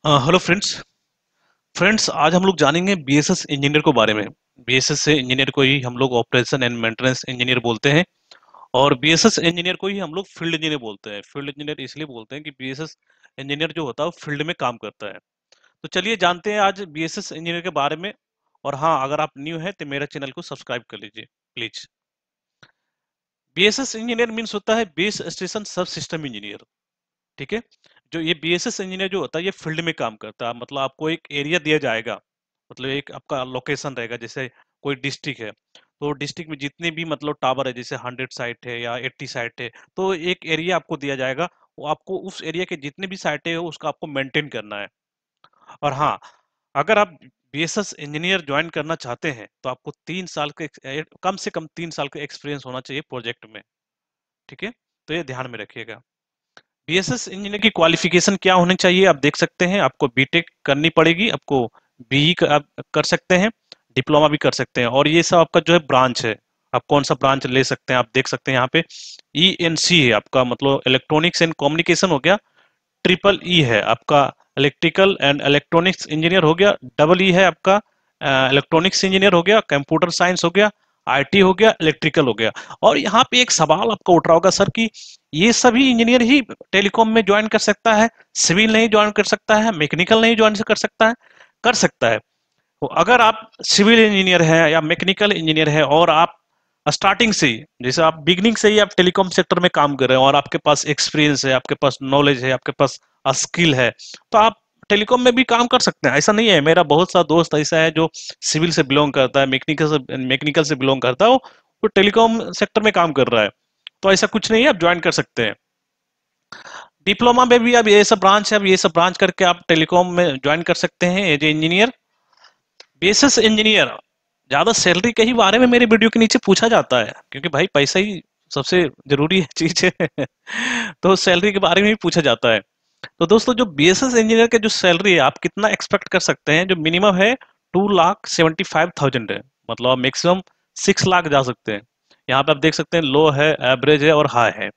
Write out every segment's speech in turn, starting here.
Hello friends. आज हम लोग जानेंगे बीएसएस इंजीनियर के बारे में। बीएसएस से इंजीनियर को ही हम लोग ऑपरेशन एंड मेंटेनेंस इंजीनियर बोलते हैं। और बीएसएस इंजीनियर को ही हम लोग फील्ड इंजीनियर बोलते हैं। फील्ड इंजीनियर इसलिए बोलते हैं कि बीएसएस इंजीनियर जो होता है वो फील्ड में काम करता है। तो चलिए जानते हैं आज बीएसएस इंजीनियर के बारे में। और हाँ, अगर आप न्यू हैं तो मेरे चैनल को सब्सक्राइब कर लीजिए प्लीज। बीएसएस इंजीनियर मीन्स होता है बेस स्टेशन सब सिस्टम इंजीनियर। ठीक है। जो ये बीएसएस इंजीनियर जो होता है ये फील्ड में काम करता है। मतलब आपको एक एरिया दिया जाएगा, मतलब एक आपका लोकेशन रहेगा। जैसे कोई डिस्ट्रिक्ट है तो डिस्ट्रिक्ट में जितने भी मतलब टावर है, जैसे 100 साइट है या 80 साइट है, तो एक एरिया आपको दिया जाएगा। वो आपको उस एरिया के जितने भी साइट है उसका आपको मेंटेन करना है। और हाँ, अगर आप बीएसएस इंजीनियर ज्वाइन करना चाहते हैं तो आपको 3 साल के कम से कम 3 साल का एक्सपीरियंस होना चाहिए प्रोजेक्ट में। ठीक है। तो ये ध्यान में रखिएगा। बीएसएस इंजीनियर की क्वालिफिकेशन क्या होनी चाहिए, आप देख सकते हैं। आपको बीटेक करनी पड़ेगी, आपको बीई आप कर सकते हैं, डिप्लोमा भी कर सकते हैं। और ये सब आपका जो है ब्रांच है, आप कौन सा ब्रांच ले सकते हैं आप देख सकते हैं यहाँ पे। ईएनसी है आपका, मतलब इलेक्ट्रॉनिक्स एंड कम्युनिकेशन हो गया। ट्रिपल ई है आपका इलेक्ट्रिकल एंड इलेक्ट्रॉनिक्स इंजीनियर हो गया। डबल ई है आपका इलेक्ट्रॉनिक्स इंजीनियर हो गया। कंप्यूटर साइंस हो गया। आईटी हो गया। इलेक्ट्रिकल हो गया। और यहाँ पे एक सवाल आपका उठ रहा होगा सर कि ये सभी इंजीनियर ही टेलीकॉम में ज्वाइन कर सकता है, सिविल नहीं ज्वाइन कर सकता है, मैकेनिकल नहीं ज्वाइन कर सकता है? कर सकता है। तो अगर आप सिविल इंजीनियर हैं या मैकेनिकल इंजीनियर हैं और आप स्टार्टिंग से ही, जैसे आप बिगनिंग से ही आप टेलीकॉम सेक्टर में काम कर रहे हैं और आपके पास एक्सपीरियंस है, आपके पास नॉलेज है, आपके पास स्किल है, तो आप टेलीकॉम में भी काम कर सकते हैं। ऐसा नहीं है, मेरा बहुत सा दोस्त ऐसा है जो सिविल से बिलोंग करता है, मैकेनिकल से बिलोंग करता है, वो टेलीकॉम सेक्टर में काम कर रहा है। तो ऐसा कुछ नहीं है, आप ज्वाइन कर सकते हैं। डिप्लोमा में भी अब ये सब ब्रांच है, अब ये सब ब्रांच करके आप टेलीकॉम में ज्वाइन कर सकते हैं as a engineer. Basis engineer, ज्यादा सैलरी के ही बारे में मेरे वीडियो के नीचे पूछा जाता है, क्योंकि भाई पैसा ही सबसे जरूरी चीज है। तो सैलरी के बारे में भी पूछा जाता है। तो दोस्तों, जो बीएसएस इंजीनियर के जो सैलरी है आप कितना एक्सपेक्ट कर सकते हैं? जो मिनिमम है 2,75,000 है, मतलब आप मैक्सिमम 6 लाख जा सकते हैं। यहाँ पे आप देख सकते हैं लो है, एवरेज है और हाई है।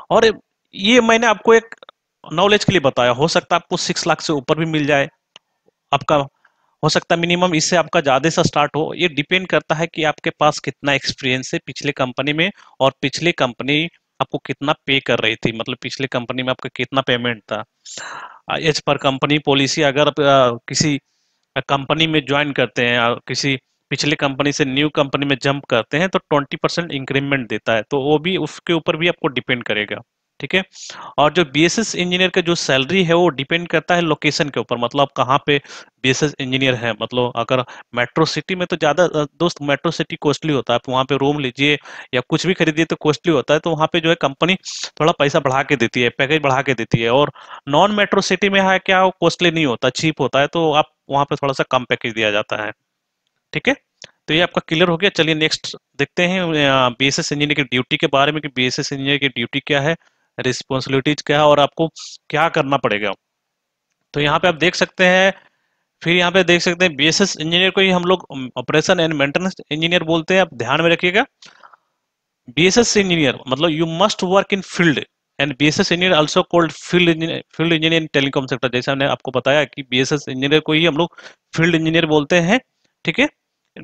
और ये मैंने आपको एक नॉलेज के लिए बताया, हो सकता है आपको 6 लाख से ऊपर भी मिल जाए। आपका हो सकता है मिनिमम इससे आपका ज्यादा सा स्टार्ट हो। ये डिपेंड करता है कि आपके पास कितना एक्सपीरियंस है पिछले कंपनी में, और पिछले कंपनी आपको कितना पे कर रही थी, मतलब पिछले कंपनी में आपका कितना पेमेंट था। एज पर कंपनी पॉलिसी, अगर आप किसी कंपनी में ज्वाइन करते हैं और किसी पिछले कंपनी से न्यू कंपनी में जंप करते हैं तो 20% इंक्रीमेंट देता है, तो वो भी उसके ऊपर भी आपको डिपेंड करेगा। ठीक है। और जो बीएसएस इंजीनियर का जो सैलरी है वो डिपेंड करता है लोकेशन के ऊपर, मतलब आप कहाँ पे बीएसएस इंजीनियर है। मतलब अगर मेट्रो सिटी में तो ज्यादा दोस्त, मेट्रो सिटी कॉस्टली होता है, आप वहाँ पे रूम लीजिए या कुछ भी खरीदिए तो कॉस्टली होता है, तो वहाँ पे जो है कंपनी थोड़ा पैसा बढ़ा के देती है, पैकेज बढ़ा के देती है। और नॉन मेट्रो सिटी में है क्या, कॉस्टली नहीं होता, चीप होता है, तो आप वहाँ पे थोड़ा सा कम पैकेज दिया जाता है। ठीक है। तो ये आपका क्लियर हो गया। चलिए नेक्स्ट देखते हैं बीएसएस इंजीनियर की ड्यूटी के बारे में कि बीएसएस इंजीनियर की ड्यूटी क्या है, रिस्पॉन्सिबिलिटीज क्या है और आपको क्या करना पड़ेगा। तो यहाँ पे आप देख सकते हैं, फिर यहाँ पे देख सकते हैं बीएसएस इंजीनियर को ही हम लोग ऑपरेशन एंड मेंटेनेंस इंजीनियर बोलते हैं। आप ध्यान में रखिएगा, बीएसएस इंजीनियर मतलब you must work in field, and BSS engineer also called field engineer in telecom sector. जैसे हमने आपको बताया कि बीएसएस इंजीनियर को ही हम लोग फील्ड इंजीनियर बोलते हैं। ठीक है।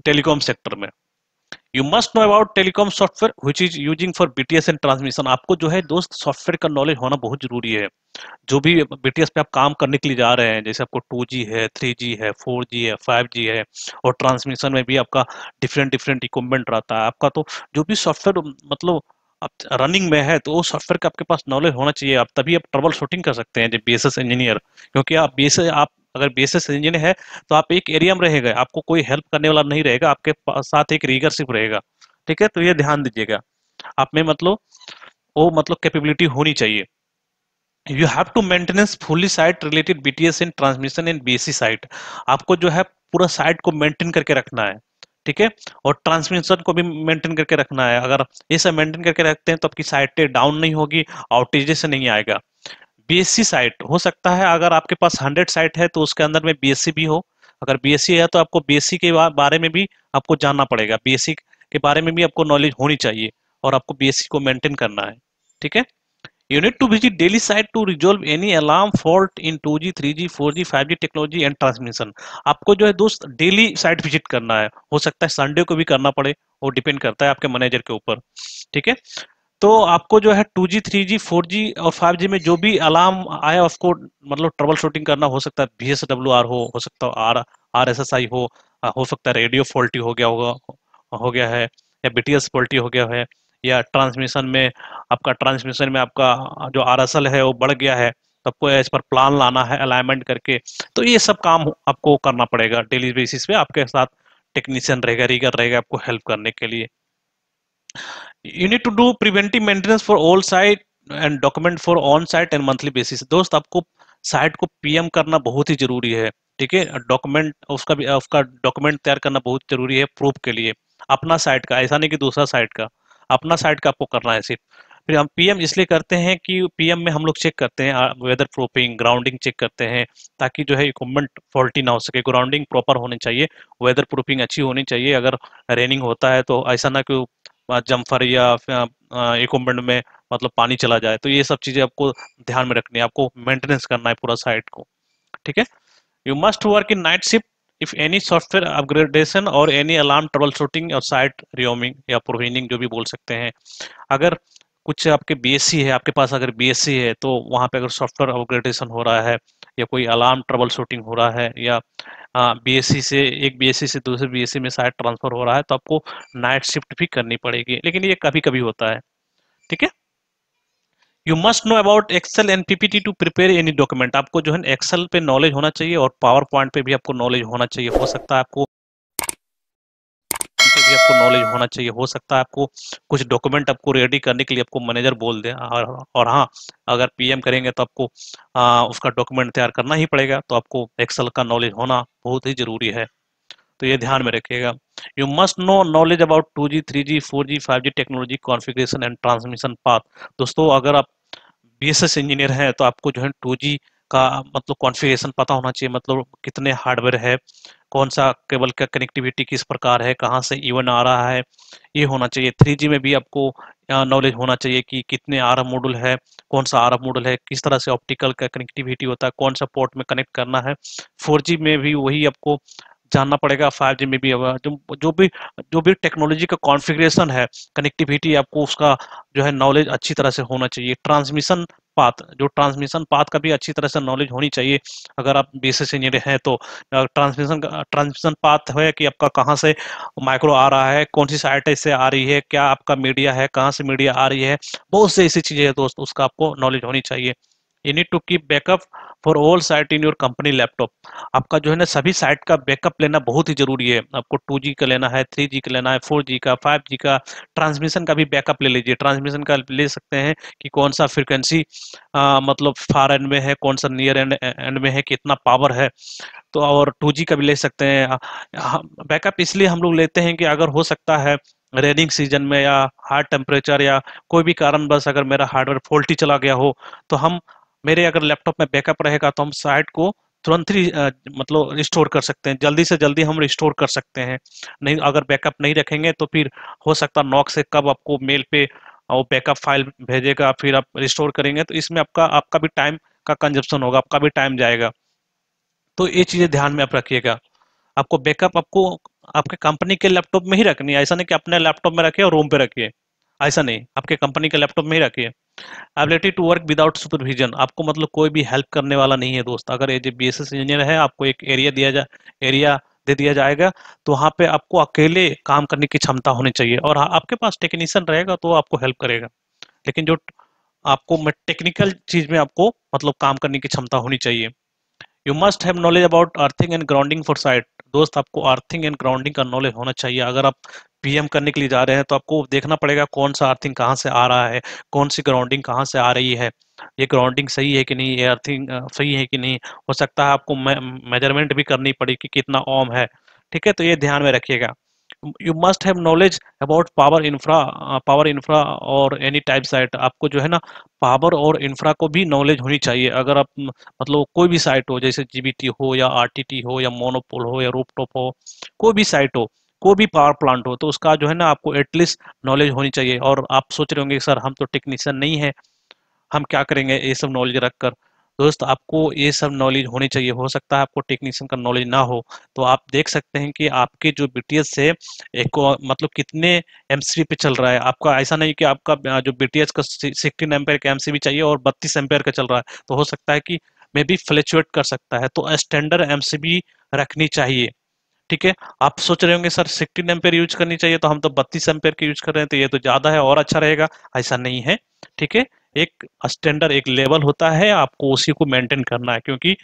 टेलीकॉम सेक्टर में you must know about telecom software which is using for BTS and transmission. आपको जो है दोस्त सॉफ्टवेयर का नॉलेज होना बहुत जरूरी है। जो भी बीटीएस पे आप काम करने के लिए जा रहे हैं, जैसे आपको 2G है, 3G है, 4G है, 5G है, और ट्रांसमिशन में भी आपका डिफरेंट डिफरेंट इक्विपमेंट रहता है आपका। तो जो भी सॉफ्टवेयर मतलब आप रनिंग में है तो वो सॉफ्टवेयर का आपके पास नॉलेज होना चाहिए, आप तभी आप ट्रबल शूटिंग कर सकते हैं जब बीएसएस इंजीनियर। क्योंकि आप अगर बीएसएस इंजीनियर है तो आप एक एरिया में रहेगा, आपको कोई हेल्प करने वाला नहीं रहेगा, आपके साथ एक रीडरशिप रहेगा। ठीक है। तो ये ध्यान दीजिएगा, आप में मतलब वो मतलब कैपेबिलिटी होनी चाहिए। You have to maintenance fully site related BTS in transmission and BSC site. आपको जो है पूरा साइट को मेंटेन करके रखना है। ठीक है। और ट्रांसमिशन को भी मेंटेन करके रखना है। अगर ये सब मेंटेन करके रखते हैं तो आपकी साइट डाउन नहीं होगी, आउटेजेस से नहीं आएगा। बीएससी साइट हो सकता है, अगर आपके पास 100 साइट है तो उसके अंदर में बीएससी भी हो। अगर बीएससी है तो आपको बीएससी के बारे में भी आपको जानना पड़ेगा, बीएससी के बारे में भी आपको नॉलेज होनी चाहिए, और आपको बीएससी को मेंटेन करना है। ठीक है। You need to visit daily site to resolve any alarm fault in 2G, 3G, 4G, 5G technology and transmission. आपको जो है दोस्त डेली साइट विजिट करना है, हो सकता है संडे को भी करना पड़े, वो डिपेंड करता है आपके मैनेजर के ऊपर। ठीक है, तो आपको जो है 2G, 3G, 4G और 5G में जो भी अलार्म आया उसको मतलब ट्रबल शूटिंग करना, हो सकता है VSWR हो सकता है RSSI हो सकता है रेडियो फॉल्टी हो गया है, या BTS फॉल्टी हो गया है, या ट्रांसमिशन में आपका जो RSL है वो बढ़ गया है, तो आपको इस पर प्लान लाना है अलाइनमेंट करके। तो ये सब काम आपको करना पड़ेगा डेली बेसिस पे, आपके साथ टेक्नीशियन रहेगा, रीगर रहेगा आपको हेल्प करने के लिए। You need to do preventive maintenance for all site and document for on site and monthly basis। दोस्त आपको साइट को पीएम करना बहुत ही जरूरी है। ठीक है, डॉक्यूमेंट उसका डॉक्यूमेंट तैयार करना बहुत जरूरी है प्रूफ के लिए, अपना साइट का, ऐसा नहीं कि दूसरा साइट का, अपना साइट का आपको करना है सिर्फ। फिर हम पीएम इसलिए करते हैं कि पीएम में हम लोग चेक करते हैं वेदर प्रूफिंग, ग्राउंडिंग चेक करते हैं, ताकि जो है इक्विपमेंट फॉल्टी ना हो सके। ग्राउंडिंग प्रॉपर होनी चाहिए, वेदर प्रूफिंग अच्छी होनी चाहिए। अगर रेनिंग होता है तो ऐसा ना कि जम्फर या इक्विपमेंट में मतलब पानी चला जाए। तो ये सब चीजें आपको ध्यान में रखनी है, आपको मेंटेनेंस करना है पूरा साइट को। ठीक है, you must work in night shift if any software upgradation और एनी अलार्म ट्रबल शूटिंग और साइट रियोमिंग या प्रोविजनिंग जो भी बोल सकते हैं। अगर कुछ आपके बीएससी है, आपके पास अगर बीएससी है तो वहां पे अगर सॉफ्टवेयर अपग्रेडेशन हो रहा है या कोई अलार्म ट्रबल शूटिंग हो रहा है, या बीएससी से एक बीएससी से दूसरे बीएससी में शायद ट्रांसफर हो रहा है, तो आपको नाइट शिफ्ट भी करनी पड़ेगी, लेकिन ये कभी कभी होता है। ठीक है, you must know about Excel and PPT to prepare any document. आपको जो है एक्सेल पे नॉलेज होना चाहिए और पावर पॉइंट पे भी आपको नॉलेज होना चाहिए। हो सकता है आपको पे भी आपको नॉलेज होना चाहिए, हो सकता है आपको कुछ डॉक्यूमेंट आपको रेडी करने के लिए आपको मैनेजर बोल दे, और हाँ, अगर पीएम करेंगे तो आपको उसका डॉक्यूमेंट तैयार करना ही पड़ेगा, तो आपको एक्सेल का नॉलेज होना बहुत ही जरूरी है। तो ये ध्यान में रखिएगा। You must no knowledge about 2G, 3G, 4G, 5G technology configuration and transmission path. दोस्तों अगर आप बीएसएस इंजीनियर है तो आपको जो है 2G का मतलब कॉन्फ़िगरेशन पता होना चाहिए, मतलब कितने हार्डवेयर है, कौन सा केबल का कनेक्टिविटी किस प्रकार है, कहाँ से इवन आ रहा है, ये होना चाहिए। 3G में भी आपको नॉलेज होना चाहिए कि कितने आरएफ मॉड्यूल है, कौन सा आरएफ मॉड्यूल है, किस तरह से ऑप्टिकल का कनेक्टिविटी होता है, कौन सा पोर्ट में कनेक्ट करना है। 4G में भी वही आपको जानना पड़ेगा, 5G में भी जो भी टेक्नोलॉजी का कॉन्फ़िगरेशन है, कनेक्टिविटी, आपको उसका जो है नॉलेज अच्छी तरह से होना चाहिए। ट्रांसमिशन पाथ का भी अच्छी तरह से नॉलेज होनी चाहिए। अगर आप बीएसएस इंजीनियर हैं तो ट्रांसमिशन पाथ है कि आपका कहाँ से माइक्रो आ रहा है, कौन सी साइट से आ रही है, क्या आपका मीडिया है, कहाँ से मीडिया आ रही है, बहुत से ऐसी चीजें है दोस्त, उसका आपको नॉलेज होनी चाहिए। You need to keep backup for all site in your company laptop. आपका जो है ना सभी साइट का बैकअप लेना बहुत ही जरूरी है। आपको 2G का लेना है, 3G का लेना है, 4G का, 5G का, ट्रांसमिशन का भी बैकअप ले लीजिए। ट्रांसमिशन का ले सकते हैं कि कौन सा फ्रिक्वेंसी मतलब फार एंड में है, कौन सा नियर एंड एंड में है, कितना पावर है। तो और 2G का भी ले सकते हैं। बैकअप इसलिए हम लोग लेते हैं कि अगर हो सकता है रेनिंग सीजन में या हाई टेम्परेचर या कोई भी कारण बस अगर मेरा हार्डवेयर फॉल्टी चला गया हो, तो हम मेरे अगर लैपटॉप में बैकअप रहेगा तो हम साइट को तुरंत ही मतलब रिस्टोर कर सकते हैं, जल्दी से जल्दी हम रिस्टोर कर सकते हैं। नहीं, अगर बैकअप नहीं रखेंगे तो फिर हो सकता नॉक से कब आपको मेल पे वो बैकअप फाइल भेजेगा, फिर आप रिस्टोर करेंगे, तो इसमें आपका आपका भी टाइम का कंजप्शन होगा, आपका भी टाइम जाएगा। तो ये चीजें ध्यान में आप रखिएगा। आपको बैकअप आपको आपके कंपनी के लैपटॉप में ही रखनी है, ऐसा नहीं कि अपने लैपटॉप में रखिए और रूम पे रखिए, ऐसा नहीं, आपके कंपनी के लैपटॉप में ही रखिए। Ability to work without supervision. आपको मतलब कोई भी हेल्प करने वाला नहीं है दोस्त। अगर ये जो बीएसएस इंजीनियर है, आपको एक एरिया दे दिया जाएगा, तो वहाँ पे आपको अकेले काम करने की क्षमता होनी चाहिए, और हाँ, आपके पास टेक्नीशियन रहेगा तो आपको हेल्प करेगा, लेकिन जो आपको टेक्निकल चीज में आपको मतलब काम करने की क्षमता होनी चाहिए। You must have knowledge about earthing and grounding for site. दोस्त आपको अर्थिंग एंड ग्राउंडिंग का नॉलेज होना चाहिए। अगर आप पीएम करने के लिए जा रहे हैं तो आपको देखना पड़ेगा कौन सा अर्थिंग कहाँ से आ रहा है, कौन सी ग्राउंडिंग कहाँ से आ रही है, ये ग्राउंडिंग सही है कि नहीं, ये अर्थिंग सही है कि नहीं। हो सकता है आपको मेजरमेंट भी करनी पड़े कि कितना ओम है। ठीक है, तो ये ध्यान में रखिएगा। You must have knowledge about power infra और एनी टाइप साइट। आपको जो है ना पावर और इंफ्रा को भी नॉलेज होनी चाहिए। अगर आप मतलब कोई भी साइट हो, जैसे जीबीटी हो या आरटीटी हो या मोनोपोल हो या रूफटॉप हो, कोई भी साइट हो, कोई भी पावर प्लांट हो, तो उसका जो है ना आपको एटलीस्ट नॉलेज होनी चाहिए। और आप सोच रहे होंगे सर हम तो टेक्नीशियन नहीं है, हम क्या करेंगे ये सब नॉलेज रखकर। दोस्त आपको ये सब नॉलेज होनी चाहिए। हो सकता है आपको टेक्नीशियन का नॉलेज ना हो, तो आप देख सकते हैं कि आपके जो बीटीएस है एक मतलब कितने एमसीबी पे चल रहा है आपका। ऐसा नहीं कि आपका जो बीटीएस का 16 एम्पेयर का एमसीबी चाहिए और 32 एम्पेयर का चल रहा है, तो हो सकता है कि मे बी फ्लक्चुएट कर सकता है। तो स्टैंडर्ड एमसीबी रखनी चाहिए। ठीक है। आप सोच रहे होंगे सर 16 एम्पेयर यूज करनी चाहिए, तो हम तो 32 एम्पेयर की यूज कर रहे हैं, तो ये तो ज्यादा है और अच्छा रहेगा। ऐसा नहीं है। ठीक है। एक स्टैंडर्ड एक लेवल होता है, आपको उसी को मेंटेन करना है, क्योंकि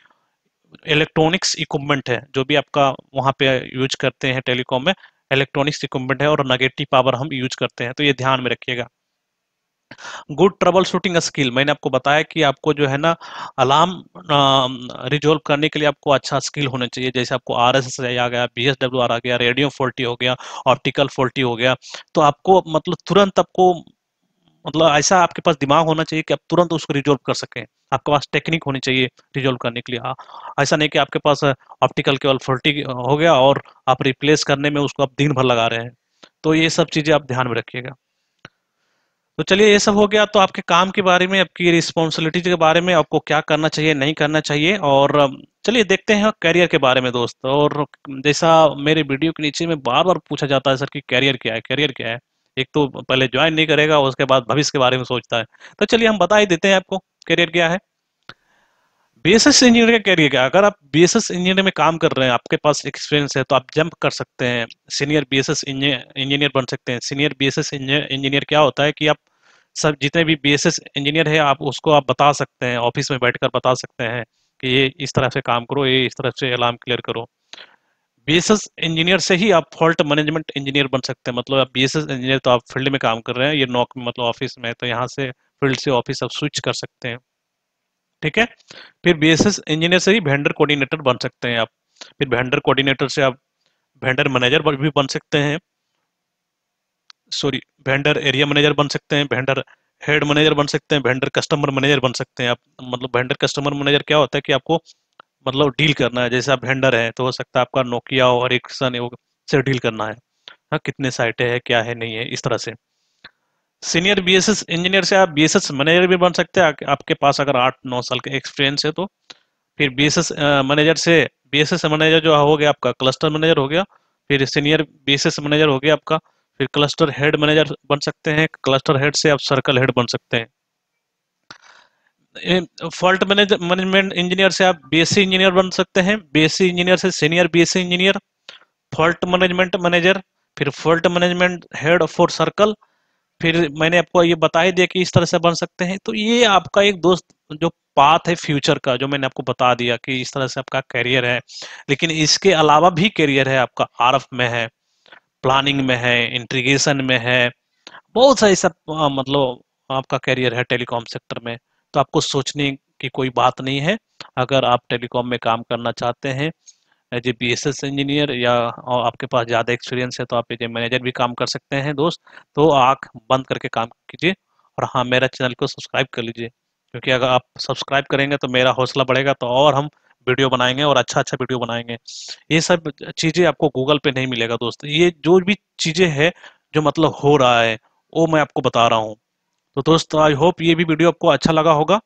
इलेक्ट्रॉनिक्स इक्विपमेंट है जो भी आपका वहां पे यूज करते हैं टेलीकॉम में, इलेक्ट्रॉनिक्स इक्विपमेंट है और नेगेटिव पावर हम यूज करते हैं, तो ये ध्यान में रखिएगा। गुड ट्रबल शूटिंग स्किल, मैंने आपको बताया कि आपको जो है ना अलार्म रिजोल्व करने के लिए आपको अच्छा स्किल होना चाहिए। जैसे आपको आरएसएस आ गया, बीएसडब्ल्यूआर आ गया, रेडियो फॉल्टी हो गया, ऑप्टिकल फॉल्टी हो गया, तो आपको मतलब तुरंत आपको मतलब ऐसा आपके पास दिमाग होना चाहिए कि आप तुरंत उसको रिजोल्व कर सकें। आपके पास टेक्निक होनी चाहिए रिजोल्व करने के लिए। ऐसा नहीं कि आपके पास ऑप्टिकल केवल फॉल्टी हो गया और आप रिप्लेस करने में उसको आप दिन भर लगा रहे हैं। तो ये सब चीजें आप ध्यान में रखिएगा। तो चलिए ये सब हो गया, तो आपके काम के बारे में, आपकी रिस्पॉन्सिबिलिटी के बारे में, आपको क्या करना चाहिए नहीं करना चाहिए। और चलिए देखते हैं करियर के बारे में दोस्त। और जैसा मेरे वीडियो के नीचे में बार बार पूछा जाता है सर कि करियर क्या है, करियर क्या है। एक तो पहले ज्वाइन नहीं करेगा, उसके बाद भविष्य के बारे में सोचता है। तो चलिए हम बता ही देते हैं आपको करियर क्या है। बीएसएस इंजीनियर का करियर क्या है? अगर आप बीएसएस इंजीनियर में काम कर रहे हैं, आपके पास एक्सपीरियंस है, तो आप जंप कर सकते हैं, सीनियर बीएसएस इंजीनियर बन सकते हैं। सीनियर बीएसएस इंजीनियर क्या होता है कि आप सब जितने भी बीएसएस इंजीनियर है आप उसको आप बता सकते हैं, ऑफिस में बैठकर बता सकते हैं कि ये इस तरह से काम करो, ये इस तरह से अलार्म क्लियर करो। बीएसएस इंजीनियर से ही आप फॉल्ट मैनेजमेंट इंजीनियर बन सकते हैं। मतलब आप बीएसएस इंजीनियर तो आप फील्ड में काम कर रहे हैं, ये नॉक मतलब ऑफिस में, तो यहाँ से फील्ड से ऑफिस आप स्विच कर सकते हैं। ठीक है। फिर बीएसएस इंजीनियर से ही वेंडर कोऑर्डिनेटर बन सकते हैं आप। फिर वेंडर कोऑर्डिनेटर से आप वेंडर मैनेजर भी बन सकते हैं। सॉरी, वेंडर एरिया मैनेजर बन सकते हैं, वेंडर हेड मैनेजर बन सकते हैं, वेंडर कस्टमर मैनेजर बन सकते हैं आप। मतलब वेंडर कस्टमर मैनेजर क्या होता है कि आपको मतलब डील करना है। जैसे आप वेंडर है तो हो सकता है आपका नोकिया और एरिक्सन से डील करना है। हाँ, कितने साइटें हैं, क्या है, नहीं है, इस तरह से। सीनियर बीएसएस इंजीनियर से आप बीएसएस मैनेजर भी बन सकते हैं, आपके पास अगर 8-9 साल का एक्सपीरियंस है तो। फिर बीएसएस मैनेजर से बीएसएस मैनेजर जो हो गया आपका क्लस्टर मैनेजर हो गया। फिर सीनियर बीएसएस मैनेजर हो गया आपका। फिर क्लस्टर हेड मैनेजर बन सकते हैं, क्लस्टर हेड से आप सर्कल हेड बन सकते हैं। फॉल्ट मैनेजमेंट इंजीनियर से आप बीएससी इंजीनियर बन सकते हैं, बीएससी इंजीनियर से senior BSc engineer, fault management manager, फिर fault management head for circle. फिर मैंने आपको ये बता ही दिया कि इस तरह से बन सकते हैं। तो ये आपका एक दोस्त जो पाथ है फ्यूचर का, जो मैंने आपको बता दिया कि इस तरह से आपका करियर है। लेकिन इसके अलावा भी करियर है आपका, आरएफ में है, प्लानिंग में है, इंटीग्रेशन में है, बहुत सारी सब मतलब आपका करियर है टेलीकॉम सेक्टर में। तो आपको सोचने की कोई बात नहीं है। अगर आप टेलीकॉम में काम करना चाहते हैं एज ए बीएसएस इंजीनियर, या और आपके पास ज़्यादा एक्सपीरियंस है, तो आप एज ए मैनेजर भी काम कर सकते हैं दोस्त। तो आँख बंद करके काम कीजिए। और हाँ, मेरा चैनल को सब्सक्राइब कर लीजिए, क्योंकि अगर आप सब्सक्राइब करेंगे तो मेरा हौसला बढ़ेगा, तो और हम वीडियो बनाएंगे और अच्छा अच्छा वीडियो बनाएंगे। ये सब चीज़ें आपको गूगल पे नहीं मिलेगा दोस्त। ये जो भी चीज़ें हैं जो मतलब हो रहा है वो मैं आपको बता रहा हूँ। तो दोस्त आई होप ये भी वीडियो आपको अच्छा लगा होगा।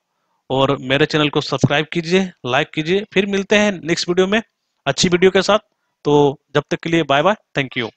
और मेरे चैनल को सब्सक्राइब कीजिए, लाइक कीजिए। फिर मिलते हैं नेक्स्ट वीडियो में अच्छी वीडियो के साथ। तो जब तक के लिए बाय बाय, थैंक यू।